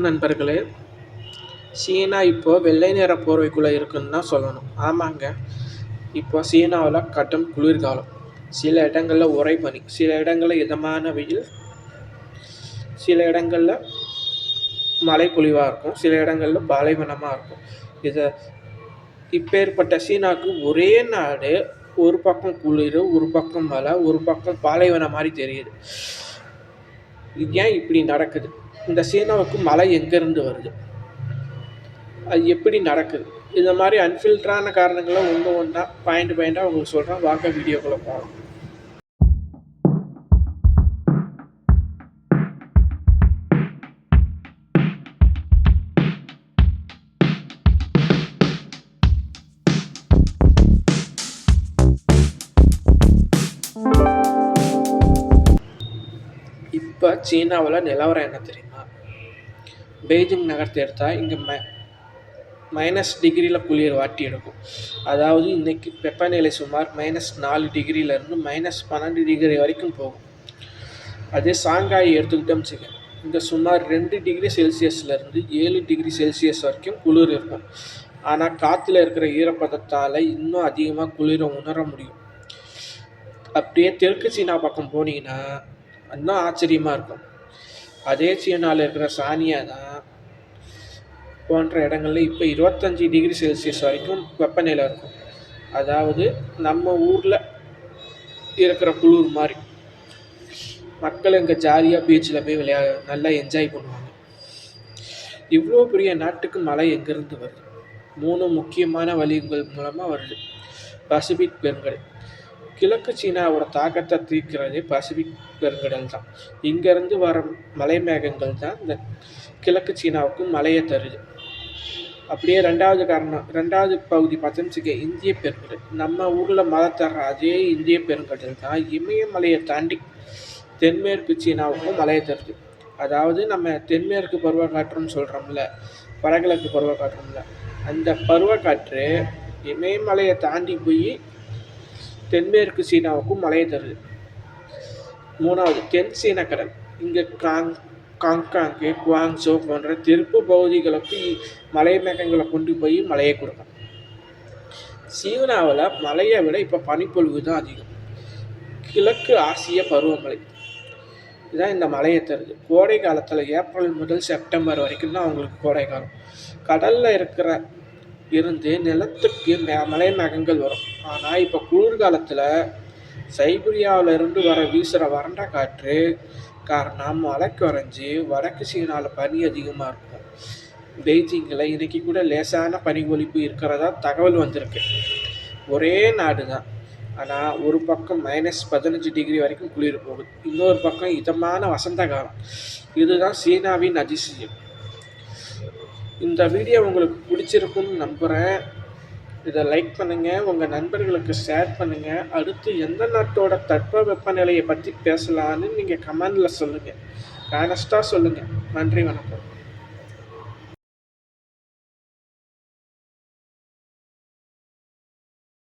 நண்பர்களே, சீனா இப்போ வெள்ளை நிற போர்வைக்குள்ளே இருக்குன்னு தான் சொல்லணும். ஆமாங்க, இப்போ சீனாவில் கடும் குளிர்காலம். சில இடங்களில் உறைபனி, சில இடங்களில் இதமான வெயில், சில இடங்களில் மழை பொழிவாக இருக்கும், சில இடங்களில் பாலைவனமாக இருக்கும். இப்பேற்பட்ட சீனாவுக்கு ஒரே நாடு ஒரு பக்கம் குளிர், ஒரு பக்கம் மழை, ஒரு பக்கம் பாலைவனம் மாதிரி தெரியுது. இது ஏன் இப்படி நடக்குது? இந்த சீனாவுக்கு மழை எங்கேருந்து வருது? அது எப்படி நடக்குது? இந்த மாதிரி அன்ஃபில்டரான காரணங்களை ஒன்றா பாயிண்டாக உங்களுக்கு சொல்கிறேன். வாங்க வீடியோக்குள்ளே போகலாம். இப்போ சீனாவில் நிலவரம் என்ன தெரியுமா? பெய்ஜிங் நகரத்தை எடுத்தால் இங்கே -, டிகிரியில் குளிர் வாட்டி எடுக்கும். அதாவது இன்றைக்கி வெப்பநிலை சுமார் -4 டிகிரியிலேருந்து -12 டிகிரி வரைக்கும் போகும். அதே சாங்காய் எடுத்துக்கிட்டோம்னு வச்சுக்க, இங்கே சுமார் 2 டிகிரி செல்சியஸ்லேருந்து 7 டிகிரி செல்சியஸ் வரைக்கும் குளிர் இருக்கும். ஆனால் காற்றுல இருக்கிற ஈரப்பதத்தால் இன்னும் அதிகமாக குளிரை உணர முடியும். அப்படியே தெற்கு சீனா பக்கம் போனீங்கன்னா இன்னும் ஆச்சரியமாக இருக்கும். அதே சீனாவில் இருக்கிற சானியா தான் போன்ற இடங்கள்ல இப்போ 25 டிகிரி செல்சியஸ் வரைக்கும் வெப்பநிலை இருக்கும். அதாவது நம்ம ஊரில் இருக்கிற குளிர் மாதிரி. மக்கள் இங்கே ஜாலியாக பீச்சில் போய் நல்லா என்ஜாய் பண்ணுவாங்க. இவ்வளோ பெரிய நாட்டுக்கு மழை எங்கேருந்து வருது? 3 முக்கியமான வழிகள் மூலமாக வருது. பசிபிக் பெருங்கடல். கிழக்கு சீனாவோட தாக்கத்தை தீர்க்கிறதே பசிபிக் பெருங்கடல் தான். இங்கேருந்து வர மலை மேகங்கள் தான் இந்த கிழக்கு சீனாவுக்கு மழையை தருது. அப்படியே ரெண்டாவது பகுதி பார்த்தோம்னு இந்திய பெருங்கடல். நம்ம ஊரில் மழை தர்ற அதே இந்திய பெருங்கடல் தான் இமயமலையை தாண்டி தென்மேற்கு சீனாவுக்கும் மழையை தருது. அதாவது நம்ம தென்மேற்கு பருவக்காற்றுன்னு சொல்கிறோம்ல, வடகிழக்கு பருவக்காற்றும்ல, அந்த பருவக்காற்று இமயமலையை தாண்டி போய் தென்மேற்கு சீனாவுக்கும் மழையை தருது. 3வது தென் சீன கடல். இங்கே காங்காங்கு, குவாங்சோ போன்ற தெற்கு பகுதிகளுக்கு மலை மேகங்களை கொண்டு போய் மழையை கொடுக்கும். சீனாவில் மழையை விட இப்போ பனிப்பொழிவு தான் அதிகம். கிழக்கு ஆசிய பருவமழை இதுதான் இந்த மழையை தருது. கோடை காலத்தில் ஏப்ரல் முதல் செப்டம்பர் வரைக்கும் தான் அவங்களுக்கு கோடை காலம். கடலில் இருந்து நிலத்துக்கு மலை மேகங்கள் வரும். ஆனால் இப்போ குளிர்காலத்தில் சைபீரியாவிலிருந்து வீசுகிற வறண்ட காற்று காரணம் மழை குறைஞ்சி வடக்கு சீனாவில் பனி அதிகமாக இருக்கும். பெய்ஜிங்கில் இன்றைக்கி கூட லேசான பனிப்பொழிவு இருக்கிறதா தகவல் வந்திருக்கு. ஒரே நாடு தான், ஆனால் ஒரு பக்கம் -15 டிகிரி வரைக்கும் குளிர் போகுது, இன்னொரு பக்கம் இதமான வசந்த காலம். இதுதான் சீனாவின் அதிசயம். இந்த வீடியோ உங்களுக்கு பிடிச்சிருக்குன்னு நம்புகிறேன். இதை லைக் பண்ணுங்கள், உங்கள் நண்பர்களுக்கு ஷேர் பண்ணுங்கள். அடுத்து எந்த நாட்டோட தட்பவெப்பநிலையை பற்றி பேசலான்னு நீங்கள் கமெண்டில் சொல்லுங்கள், ஹானஸ்ட்டாக சொல்லுங்கள். நன்றி, வணக்கம்.